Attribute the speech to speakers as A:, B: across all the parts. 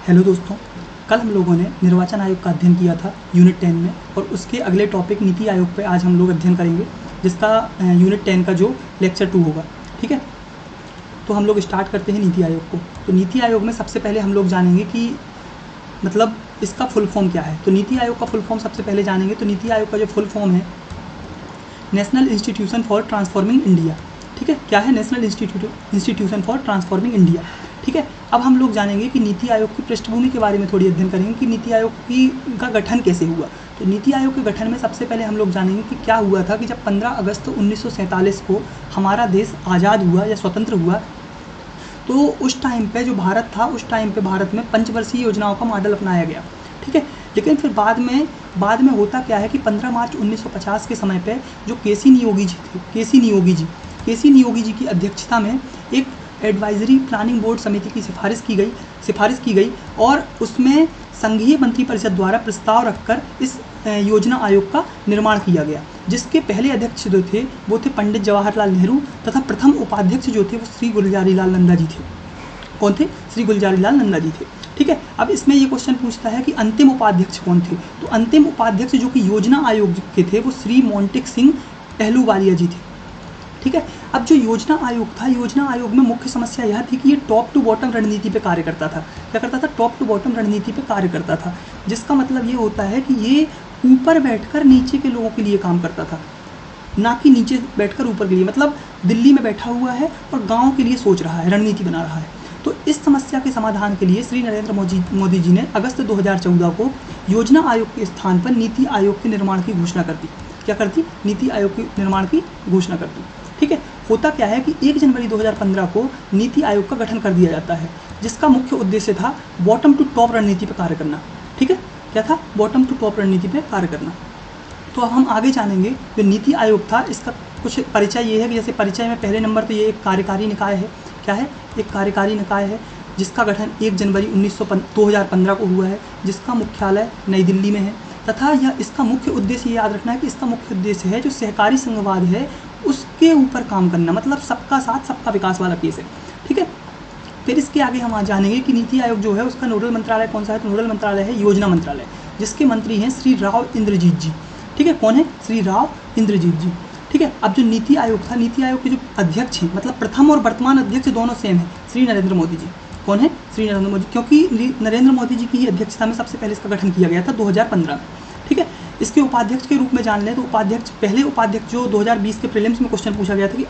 A: Hello दोस्तों, कल हम लोगों ने निर्वाचन आयोग का अध्ययन किया था यूनिट 10 में, और उसके अगले टॉपिक नीति आयोग पे आज हम लोग अध्ययन करेंगे, जिसका यूनिट 10 का जो लेक्चर 2 होगा। ठीक है, तो हम लोग स्टार्ट करते हैं नीति आयोग को। तो नीति आयोग में सबसे पहले हम लोग जानेंगे कि मतलब इसका फुल फॉर्म क्या है। तो नीति आयोग का फुल फॉर्म सबसे पहले जानेंगे। तो नीति आयोग का जो फुल फॉर्म है, national institution for transforming India. ठीक है, क्या है? National institution for transforming India. ठीक है, अब हम लोग जानेंगे कि नीति आयोग की पृष्ठभूमि के बारे में थोड़ी अध्ययन करेंगे कि नीति आयोग का गठन कैसे हुआ। तो नीति आयोग के गठन में सबसे पहले हम लोग जानेंगे कि क्या हुआ था कि जब 15 अगस्त 1947 को हमारा देश आज़ाद हुआ या स्वतंत्र हुआ, तो उस टाइम पे जो भारत था, उस टाइम पे भारत में पंचवर्षीय योजनाओं का मॉडल अपनाया गया। ठीक है, लेकिन फिर बाद में होता क्या है कि 15 मार्च 1950 के समय पे जो केसी नियोगी जी थे, केसी नियोगी जी की अध्यक्षता में एक एडवाइजरी प्लानिंग बोर्ड समिति की सिफारिश की गई और उसमें संघीय मंत्रिपरिषद द्वारा प्रस्ताव रखकर इस योजना आयोग का निर्माण किया गया, जिसके पहले अध्यक्ष जो थे वो थे पंडित जवाहरलाल नेहरू, तथा प्रथम उपाध्यक्ष जो थे वो श्री गुलजारीलाल नंदा जी थे। कौन थे? श्री गुलजारीलाल नंदा जी थे। ठीक है, अब इसमें ये क्वेश्चन पूछता है कि अंतिम उपाध्यक्ष कौन थे। तो अंतिम उपाध्यक्ष जो कि योजना आयोग के थे वो श्री मोंटेक सिंह अहलूवालिया जी थे। ठीक है, अब जो योजना आयोग था, योजना आयोग में मुख्य समस्या यह थी कि ये टॉप टू बॉटम रणनीति पे कार्य करता था। क्या करता था? टॉप टू बॉटम रणनीति पे कार्य करता था, जिसका मतलब ये होता है कि ये ऊपर बैठकर नीचे के लोगों के लिए काम करता था, ना कि नीचे बैठकर ऊपर के लिए। मतलब दिल्ली में बैठा हुआ है और गाँव के लिए सोच रहा है, रणनीति बना रहा है। तो इस समस्या के समाधान के लिए श्री नरेंद्र मोदी जी ने अगस्त 2014 को योजना आयोग के स्थान पर नीति आयोग के निर्माण की घोषणा कर दी। क्या कर दी? नीति आयोग के निर्माण की घोषणा कर दी। ठीक है, होता क्या है कि 1 जनवरी 2015 को नीति आयोग का गठन कर दिया जाता है, जिसका मुख्य उद्देश्य था बॉटम टू टॉप रणनीति पर कार्य करना। ठीक है, क्या था? बॉटम टू टॉप रणनीति पर कार्य करना। तो अब हम आगे जानेंगे जो नीति आयोग था, इसका कुछ परिचय ये है कि जैसे परिचय में पहले नंबर तो ये एक कार्यकारी निकाय है। क्या है? एक कार्यकारी निकाय है, जिसका गठन 1 जनवरी 2015 को हुआ है, जिसका मुख्यालय नई दिल्ली में है, तथा यह इसका मुख्य उद्देश्य ये याद रखना है कि इसका मुख्य उद्देश्य है जो सहकारी संघवाद है उसके ऊपर काम करना, मतलब सबका साथ सबका विकास वाला केस है। ठीक है, फिर इसके आगे हम आज जानेंगे कि नीति आयोग जो है उसका नोडल मंत्रालय कौन सा है। तो नोडल मंत्रालय है योजना मंत्रालय, जिसके मंत्री हैं श्री राव इंद्रजीत जी। ठीक है, कौन है? श्री राव इंद्रजीत जी। ठीक है, अब जो नीति आयोग था, नीति आयोग के जो अध्यक्ष हैं, मतलब प्रथम और वर्तमान अध्यक्ष दोनों सेम है, श्री नरेंद्र मोदी जी। कौन है? श्री नरेंद्र मोदी, क्योंकि नरेंद्र मोदी जी की ही अध्यक्षता में सबसे पहले इसका गठन किया गया था 2015 में। ठीक है, इसके उपाध्यक्ष के रूप में जान लें तो पहले उपाध्यक्ष जो 2020 के प्रीलिम्स में क्वेश्चन पूछा गया था कि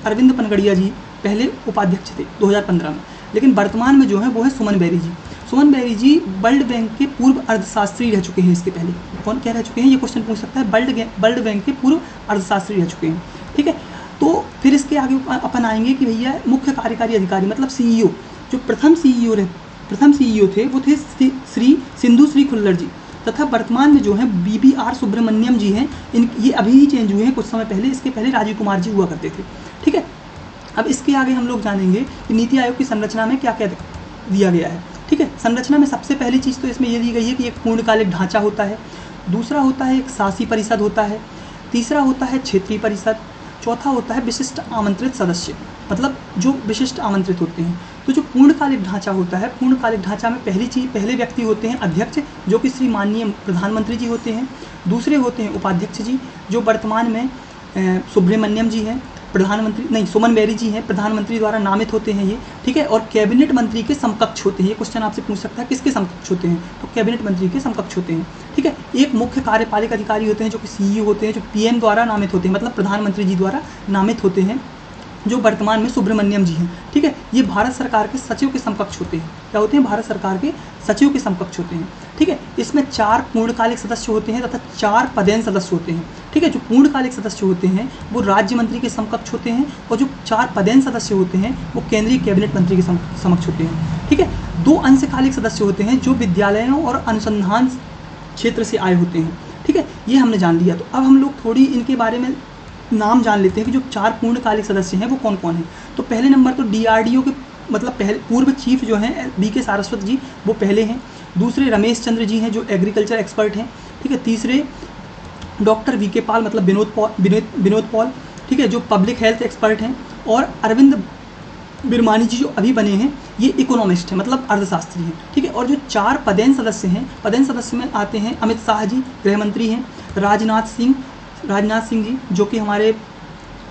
A: अरविंद पनगड़िया जी पहले उपाध्यक्ष थे 2015 में, लेकिन वर्तमान में जो है वो है सुमन बेरी जी। सुमन बेरी जी वर्ल्ड बैंक के पूर्व अर्थशास्त्री रह चुके हैं। इसके पहले कौन क्या रह चुके हैं, ये क्वेश्चन पूछ सकता है। वर्ल्ड बैंक के पूर्व अर्थशास्त्री रह चुके हैं। ठीक है, तो फिर इसके आगे अपन आएंगे कि भैया मुख्य कार्यकारी अधिकारी मतलब सीईओ, जो प्रथम सीईओ थे वो थे श्री सिंधु श्री खुल्लर जी, तथा वर्तमान में जो है BBR सुब्रमण्यम जी हैं। ये अभी ही चेंज हुए हैं कुछ समय पहले, इसके पहले राजीव कुमार जी हुआ करते थे। ठीक है, अब इसके आगे हम लोग जानेंगे कि नीति आयोग की संरचना में क्या क्या दिया गया है। ठीक है, संरचना में सबसे पहली चीज़ तो इसमें ये दी गई है कि एक पूर्णकालिक ढांचा होता है, दूसरा होता है एक शासी परिषद होता है, तीसरा होता है क्षेत्रीय परिषद, चौथा होता है विशिष्ट आमंत्रित सदस्य, मतलब जो विशिष्ट आमंत्रित होते हैं। तो जो पूर्णकालिक ढांचा होता है, पूर्णकालिक ढांचा में पहले व्यक्ति होते हैं अध्यक्ष, जो कि श्री माननीय प्रधानमंत्री जी होते हैं। दूसरे होते हैं उपाध्यक्ष जी, जो वर्तमान में सुब्रमण्यम जी हैं, सुमन बेरी जी हैं, प्रधानमंत्री द्वारा नामित होते हैं ये। ठीक है, और कैबिनेट मंत्री के समकक्ष होते हैं। ये क्वेश्चन आपसे पूछ सकता है किसके समकक्ष होते हैं, तो कैबिनेट मंत्री के समकक्ष होते हैं। ठीक है, एक मुख्य कार्यपालक अधिकारी होते हैं जो कि सीईओ होते हैं, जो PM द्वारा नामित होते हैं, मतलब प्रधानमंत्री जी द्वारा नामित होते हैं, जो वर्तमान में सुब्रमण्यम जी हैं। ठीक है, ये भारत सरकार के सचिव के समकक्ष होते हैं। क्या होते हैं? भारत सरकार के सचिव के समकक्ष होते हैं। ठीक है, इसमें 4 पूर्णकालिक सदस्य होते हैं तथा 4 पदेन सदस्य होते हैं। ठीक है, जो पूर्णकालिक सदस्य होते हैं वो राज्य मंत्री के समकक्ष होते हैं, और जो 4 पदेन सदस्य होते हैं वो केंद्रीय कैबिनेट मंत्री के समक्ष होते हैं। ठीक है, 2 अंशकालिक सदस्य होते हैं जो विद्यालयों और अनुसंधान क्षेत्र से आए होते हैं। ठीक है, ये हमने जान लिया। तो अब हम लोग थोड़ी इनके बारे में नाम जान लेते हैं कि जो 4 पूर्णकालिक सदस्य हैं वो कौन कौन हैं। तो पहले नंबर तो DRDO के मतलब पूर्व चीफ जो हैं BK सारस्वत जी, वो पहले हैं। दूसरे रमेश चंद्र जी हैं, जो एग्रीकल्चर एक्सपर्ट हैं। ठीक है, तीसरे डॉक्टर VK पाल मतलब विनोद पॉल। ठीक है, जो पब्लिक हेल्थ एक्सपर्ट हैं। और बिरमानी जी जो अभी बने हैं ये इकोनॉमिस्ट हैं, मतलब अर्थशास्त्री हैं, ठीक है। और जो 4 पदेन सदस्य हैं, पदेन सदस्य में आते हैं अमित शाह जी गृह मंत्री हैं, राजनाथ सिंह जी जो कि हमारे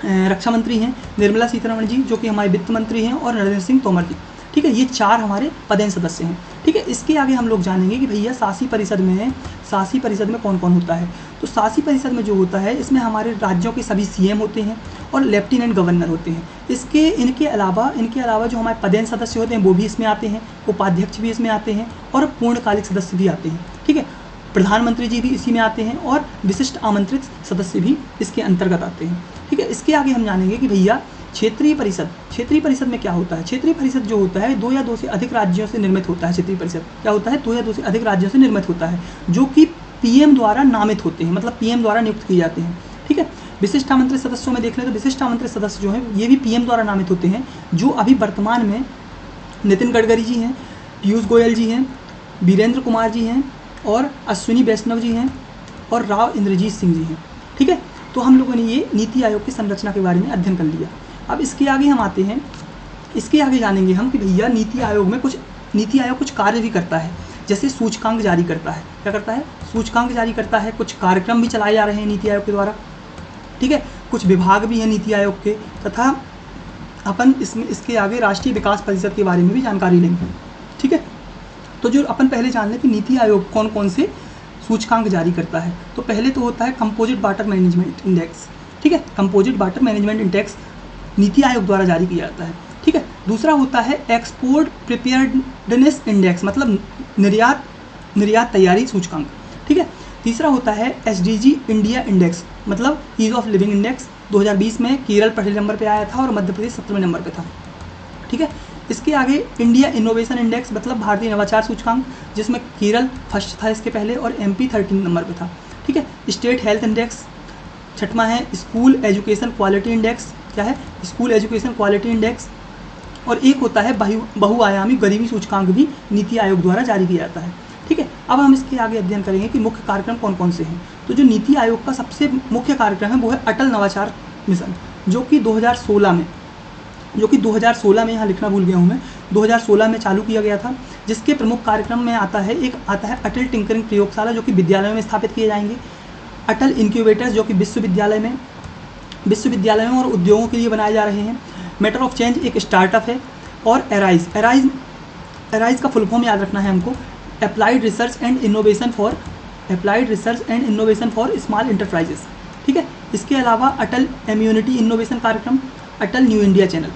A: रक्षा मंत्री हैं, निर्मला सीतारमण जी जो कि हमारे वित्त मंत्री हैं, और नरेंद्र सिंह तोमर जी, ठीक है। ये 4 हमारे पदेन सदस्य हैं, ठीक है। इसके आगे हम लोग जानेंगे कि भैया शासी परिषद में कौन कौन होता है। तो शासी परिषद में जो होता है इसमें हमारे राज्यों के सभी सीएम होते हैं और लेफ्टिनेंट गवर्नर होते हैं। इनके अलावा जो हमारे पदेन सदस्य होते हैं वो भी इसमें आते हैं, उपाध्यक्ष भी इसमें आते हैं और पूर्णकालिक सदस्य भी आते हैं, ठीक है। प्रधानमंत्री जी भी इसी में आते हैं और विशिष्ट आमंत्रित सदस्य भी इसके अंतर्गत आते हैं, ठीक है। इसके आगे हम जानेंगे कि भैया क्षेत्रीय परिषद में क्या होता है। क्षेत्रीय परिषद जो होता है 2 या 2 से अधिक राज्यों से निर्मित होता है। क्षेत्रीय परिषद क्या होता है, 2 या 2 से अधिक राज्यों से निर्मित होता है, जो कि पीएम द्वारा नामित होते हैं, मतलब पीएम द्वारा नियुक्त किए जाते हैं, ठीक है। विशिष्ट आमंत्रित सदस्यों में देख लें तो विशिष्ट आमंत्रित सदस्य जो हैं ये भी पीएम द्वारा नामित होते हैं, जो अभी वर्तमान में नितिन गडकरी जी हैं, पीयूष गोयल जी हैं, वीरेंद्र कुमार जी हैं और अश्विनी वैष्णव जी हैं और राव इंद्रजीत सिंह जी हैं, ठीक है। तो हम लोगों ने ये नीति आयोग की संरचना के बारे में अध्ययन कर लिया। अब इसके आगे हम आते हैं, इसके आगे जानेंगे हम कि भैया नीति आयोग कुछ कार्य भी करता है, जैसे सूचकांक जारी करता है। क्या करता है, सूचकांक जारी करता है। कुछ कार्यक्रम भी चलाए जा रहे हैं नीति आयोग के द्वारा, ठीक है। कुछ विभाग भी हैं नीति आयोग के, तथा अपन इसके आगे राष्ट्रीय विकास परिषद के बारे में भी जानकारी लेंगे, ठीक है। तो जो अपन पहले जान लें कि नीति आयोग कौन कौन से सूचकांक जारी करता है। तो पहले तो होता है कंपोजिट वाटर मैनेजमेंट इंडेक्स, ठीक है। Composite water management index NITI Aayog द्वारा जारी किया जाता है, ठीक है। दूसरा होता है एक्सपोर्ट प्रिपेयर्डनेस इंडेक्स, मतलब निर्यात तैयारी सूचकांक, ठीक है। तीसरा होता है SDG इंडिया इंडेक्स, मतलब ईज ऑफ लिविंग इंडेक्स। 2020 में केरल पहले नंबर पे आया था और मध्य प्रदेश 17वें नंबर पे था, ठीक है। इसके आगे इंडिया इनोवेशन इंडेक्स, मतलब भारतीय नवाचार सूचकांक, जिसमें केरल फर्स्ट था इसके पहले और MP 13 नंबर पे था, ठीक है। State health index. छठवां है स्कूल एजुकेशन क्वालिटी इंडेक्स। क्या है, स्कूल एजुकेशन क्वालिटी इंडेक्स। और एक होता है बहुआयामी गरीबी सूचकांक, भी नीति आयोग द्वारा जारी किया जाता है, ठीक है। अब हम इसके आगे अध्ययन करेंगे कि मुख्य कार्यक्रम कौन कौन से हैं। तो जो नीति आयोग का सबसे मुख्य कार्यक्रम है वो है अटल नवाचार मिशन, जो कि 2016 में यहाँ लिखना भूल गया हूँ मैं, 2016 में चालू किया गया था, जिसके प्रमुख कार्यक्रम में आता है अटल टिंकरिंग प्रयोगशाला, जो कि विद्यालयों में स्थापित किए जाएंगे। अटल इंक्यूबेटर्स, जो कि विश्वविद्यालय में और उद्योगों के लिए बनाए जा रहे हैं। मैटर ऑफ चेंज एक स्टार्टअप है। और एराइज का फुल फॉर्म याद रखना है हमको, applied research and innovation for small enterprises, ठीक है। इसके अलावा अटल इम्यूनिटी इनोवेशन कार्यक्रम, अटल न्यू इंडिया चैनल,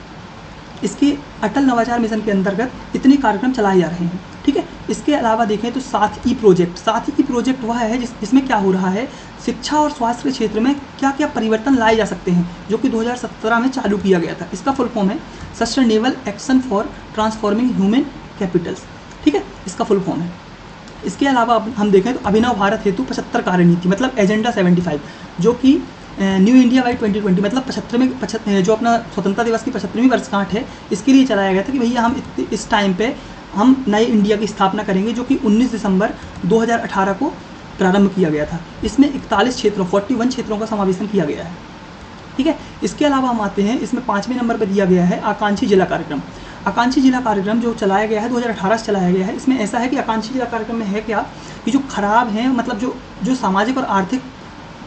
A: इसके अटल नवाचार मिशन के अंतर्गत इतने कार्यक्रम चलाए जा रहे हैं, ठीक है। इसके अलावा देखें तो साथ ही प्रोजेक्ट वह है जिसमें क्या हो रहा है, शिक्षा और स्वास्थ्य के क्षेत्र में क्या क्या परिवर्तन लाए जा सकते हैं, जो कि 2017 में चालू किया गया था। इसका फुल फॉर्म है sustainable action for transforming human Capitals, ठीक है, इसका फुल फॉर्म है। इसके अलावा हम देखें तो अभिनव भारत हेतु 75 कार्यनीति, मतलब एजेंडा 75, जो कि न्यू इंडिया बाई 2020, मतलब 75 जो अपना स्वतंत्रता दिवस की 75वीं वर्षगांठ है, इसके लिए चलाया गया था कि भैया हम इस टाइम पे हम नए इंडिया की स्थापना करेंगे, जो कि 19 दिसंबर 2018 को प्रारंभ किया गया था। इसमें 41 क्षेत्रों का समावेशन किया गया है, ठीक है। इसके अलावा हम आते हैं, इसमें 5वें नंबर पर दिया गया है आकांक्षी जिला कार्यक्रम। आकांक्षी जिला कार्यक्रम जो चलाया गया है 2018 से चलाया गया है। इसमें ऐसा है कि आकांक्षी जिला कार्यक्रम में है क्या कि जो खराब हैं, मतलब जो सामाजिक और आर्थिक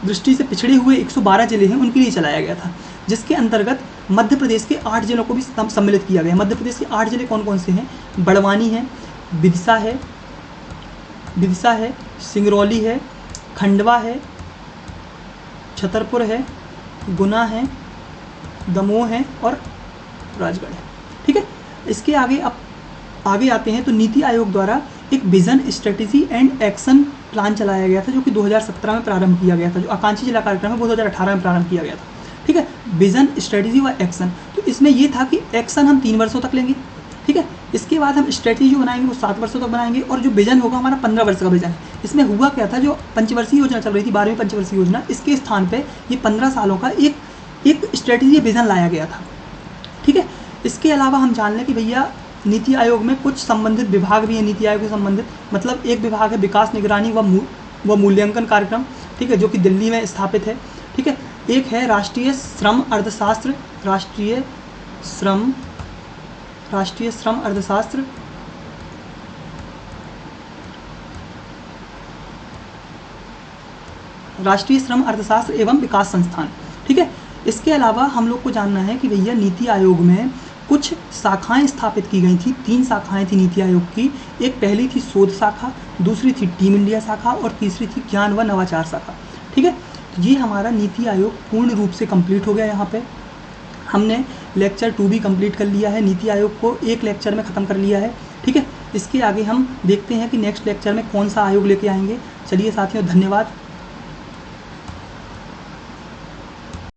A: दृष्टि से पिछड़े हुए 112 जिले हैं उनके लिए चलाया गया था, जिसके अंतर्गत मध्य प्रदेश के 8 जिलों को भी सम्मिलित किया गया। मध्य प्रदेश के 8 जिले कौन कौन से हैं, बड़वानी है, विदिशा है, सिंगरौली है, खंडवा है, छतरपुर है, गुना है, दमोह है और राजगढ़ है, ठीक है। इसके आगे आगे आते हैं तो नीति आयोग द्वारा एक vision strategy and action plan चलाया गया था, जो कि 2017 में प्रारंभ किया गया था। जो आकांक्षी जिला कार्यक्रम है वो 2018 में प्रारंभ किया गया था, ठीक है। विजन, स्ट्रेटेजी व एक्शन, तो इसमें ये था कि एक्शन हम 3 वर्षों तक लेंगे, ठीक है। इसके बाद हम स्ट्रेटेजी जो बनाएंगे वो 7 वर्षों तक बनाएंगे, और जो विजन होगा हमारा 15 वर्ष का विजन है। इसमें हुआ क्या था, जो पंचवर्षीय योजना चल रही थी, 12वीं पंचवर्षीय योजना, इसके स्थान पर ये 15 सालों का एक स्ट्रेटेजी विजन लाया गया था, ठीक है। इसके अलावा हम जान लें कि भैया नीति आयोग में कुछ संबंधित विभाग भी हैं नीति आयोग से संबंधित, मतलब एक विभाग है विकास निगरानी व मूल्यांकन कार्यक्रम, ठीक है, जो कि दिल्ली में स्थापित है, ठीक है। एक है राष्ट्रीय श्रम राष्ट्रीय श्रम अर्थशास्त्र, राष्ट्रीय श्रम अर्थशास्त्र एवं विकास संस्थान। ठीक है, इसके अलावा हम लोग को जानना है कि भैया नीति आयोग में कुछ शाखाएं स्थापित की गई थी। 3 शाखाएं थी नीति आयोग की। एक पहली थी शोध शाखा, दूसरी थी टीम इंडिया शाखा और तीसरी थी ज्ञान व नवाचार शाखा। ठीक है, तो ये हमारा नीति आयोग पूर्ण रूप से कंप्लीट हो गया। यहाँ पे हमने लेक्चर 2 भी कंप्लीट कर लिया है, नीति आयोग को एक लेक्चर में ख़त्म कर लिया है। ठीक है, इसके आगे हम देखते हैं कि नेक्स्ट लेक्चर में कौन सा आयोग लेके आएंगे। चलिए साथियों, धन्यवाद।